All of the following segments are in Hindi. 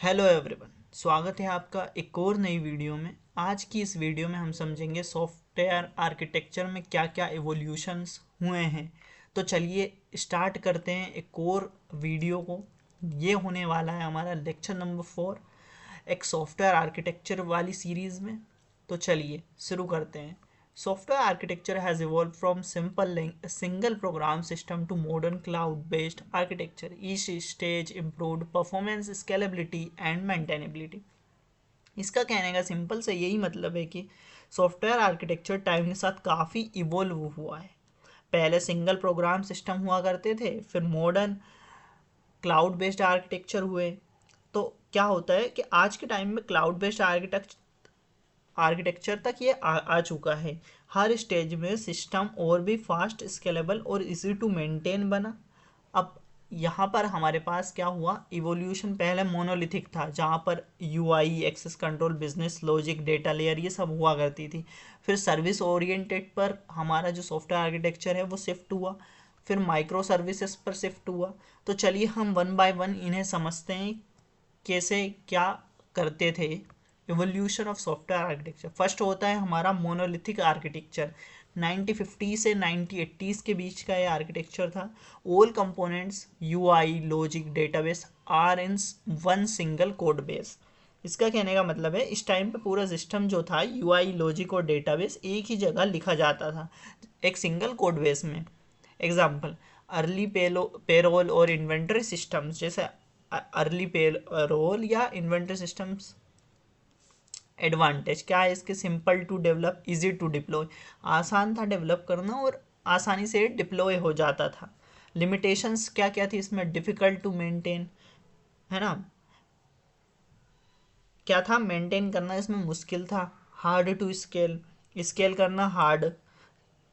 हेलो एवरीवन, स्वागत है आपका एक और नई वीडियो में। आज की इस वीडियो में हम समझेंगे सॉफ्टवेयर आर्किटेक्चर में क्या क्या एवोल्यूशंस हुए हैं। तो चलिए स्टार्ट करते हैं एक और वीडियो को। ये होने वाला है हमारा लेक्चर नंबर 4 एक सॉफ्टवेयर आर्किटेक्चर वाली सीरीज़ में। तो चलिए शुरू करते हैं। Software architecture has evolved from single program system to modern cloud-based architecture. Each stage improved performance, scalability and maintainability. इसका कहने का सिंपल से यही मतलब है कि सॉफ्टवेयर आर्किटेक्चर टाइम के साथ काफ़ी इवोल्व हुआ है। पहले सिंगल प्रोग्राम सिस्टम हुआ करते थे, फिर मॉडर्न क्लाउड बेस्ड आर्किटेक्चर हुए। तो क्या होता है कि आज के टाइम में क्लाउड बेस्ड आर्किटेक्चर तक ये आ चुका है। हर स्टेज में सिस्टम और भी फास्ट, स्केलेबल और इजी टू मेंटेन बना। अब यहाँ पर हमारे पास क्या हुआ, इवोल्यूशन। पहले मोनोलिथिक था जहाँ पर UI, access control, business logic, data layer ये सब हुआ करती थी। फिर सर्विस ओरिएंटेड पर हमारा जो सॉफ्टवेयर आर्किटेक्चर है वो शिफ्ट हुआ। फिर माइक्रो सर्विसेज पर शिफ्ट हुआ। तो चलिए हम वन बाय वन इन्हें समझते हैं, कैसे क्या करते थे। Evolution of software architecture first होता है हमारा मोनोलिथिक आर्किटेक्चर। 1950 से 1980s के बीच का ये आर्किटेक्चर था। All components, UI, logic, database are in one single code base. इसका कहने का मतलब है इस टाइम पे पूरा सिस्टम जो था, यूआई, लॉजिक और डेटाबेस एक ही जगह लिखा जाता था, एक सिंगल कोड बेस में। एग्जाम्पल, अर्ली पेरोल और इन्वेंट्री सिस्टम्स, जैसे अर्ली पेरोल या इन्वेंट्री सिस्टम्स। एडवांटेज क्या है इसके, simple to develop, easy to deploy. आसान था डेवलप करना और आसानी से डिप्लॉय हो जाता था। लिमिटेशंस क्या क्या थी इसमें, डिफ़िकल्ट टू मेंटेन, है ना। क्या था, मेंटेन करना इसमें मुश्किल था। हार्ड टू स्केल, स्केल करना हार्ड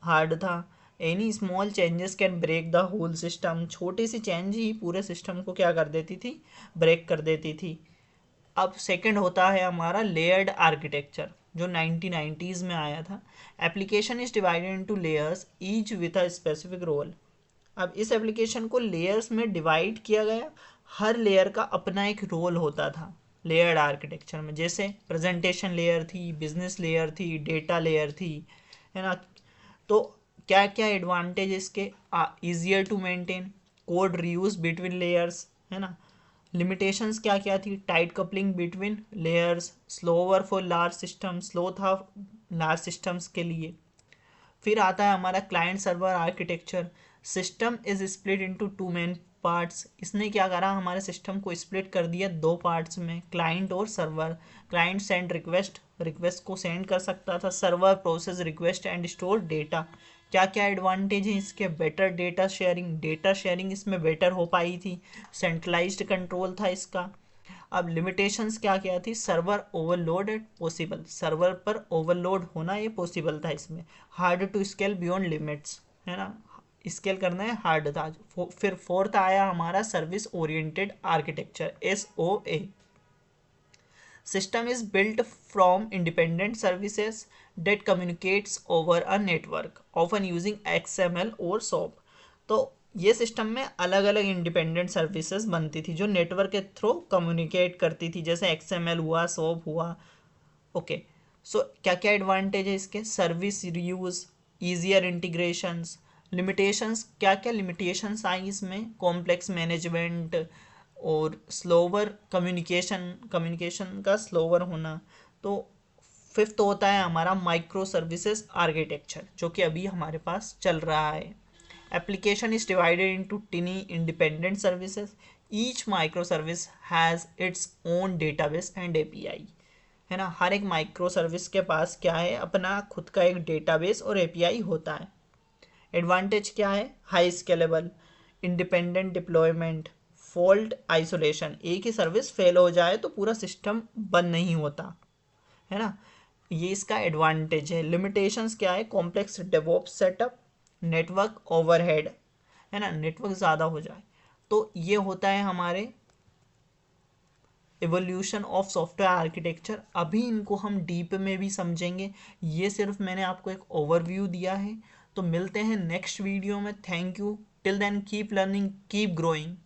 हार्ड था। Any small changes can break the whole system, छोटी सी चेंज ही पूरे सिस्टम को क्या कर देती थी, ब्रेक कर देती थी। अब सेकंड होता है हमारा लेयर्ड आर्किटेक्चर, जो 1990s में आया था। Application is divided into layers each with a specific role. अब इस एप्लीकेशन को लेयर्स में डिवाइड किया गया, हर लेयर का अपना एक रोल होता था लेयर्ड आर्किटेक्चर में। जैसे प्रेजेंटेशन लेयर थी, बिजनेस लेयर थी, डेटा लेयर थी, है ना। तो क्या क्या एडवांटेज इसके, easier to maintain, code reuse between layers, है ना। लिमिटेशंस क्या क्या थी, tight coupling between layers, slower for large system, slow था लार्ज सिस्टम्स के लिए। फिर आता है हमारा client server architecture. System is split into two main parts. इसने क्या करा, हमारे सिस्टम को स्प्लिट कर दिया दो पार्ट्स में, क्लाइंट और server. Client send request, request को सेंड कर सकता था। Server process request and store data. क्या क्या एडवांटेज है इसके, better data sharing, data sharing इसमें बेटर हो पाई थी। सेंट्रलाइज्ड कंट्रोल था इसका। अब लिमिटेशंस क्या क्या थी, server overload at possible, server पर ओवरलोड होना ये पॉसिबल था इसमें। Hard to scale beyond limits, है ना, स्केल करना है हार्ड था। फिर फोर्थ आया हमारा service oriented architecture, SOA। System is built from independent services that communicates over a network, often using XML और SOAP। तो ये सिस्टम में अलग अलग इंडिपेंडेंट सर्विसेज बनती थी जो नेटवर्क के थ्रू कम्युनिकेट करती थी, जैसे XML हुआ, SOAP हुआ। ओके, सो क्या क्या एडवांटेज है इसके, service reuse, easier integrations. Limitations क्या क्या लिमिटेशंस आई इसमें, कॉम्प्लेक्स मैनेजमेंट और स्लोवर कम्युनिकेशन, कम्युनिकेशन का स्लोवर होना। तो फिफ्थ होता है हमारा माइक्रो सर्विसेज आर्किटेक्चर, जो कि अभी हमारे पास चल रहा है। Application is divided into टिनी independent services. Each micro service has its own database and API, है ना। हर एक माइक्रो सर्विस के पास क्या है, अपना खुद का एक डेटाबेस और API होता है। एडवांटेज क्या है, high scalable, independent deployment, fault isolation, एक ही सर्विस फेल हो जाए तो पूरा सिस्टम बंद नहीं होता, है ना। ये इसका एडवांटेज है। लिमिटेशंस क्या है, complex DevOps setup, network overhead, है ना, नेटवर्क ज़्यादा हो जाए। तो ये होता है हमारे एवोल्यूशन ऑफ सॉफ्टवेयर आर्किटेक्चर। अभी इनको हम डीप में भी समझेंगे, ये सिर्फ मैंने आपको एक ओवरव्यू दिया है। तो मिलते हैं नेक्स्ट वीडियो में। Thank you, till then keep learning, keep growing.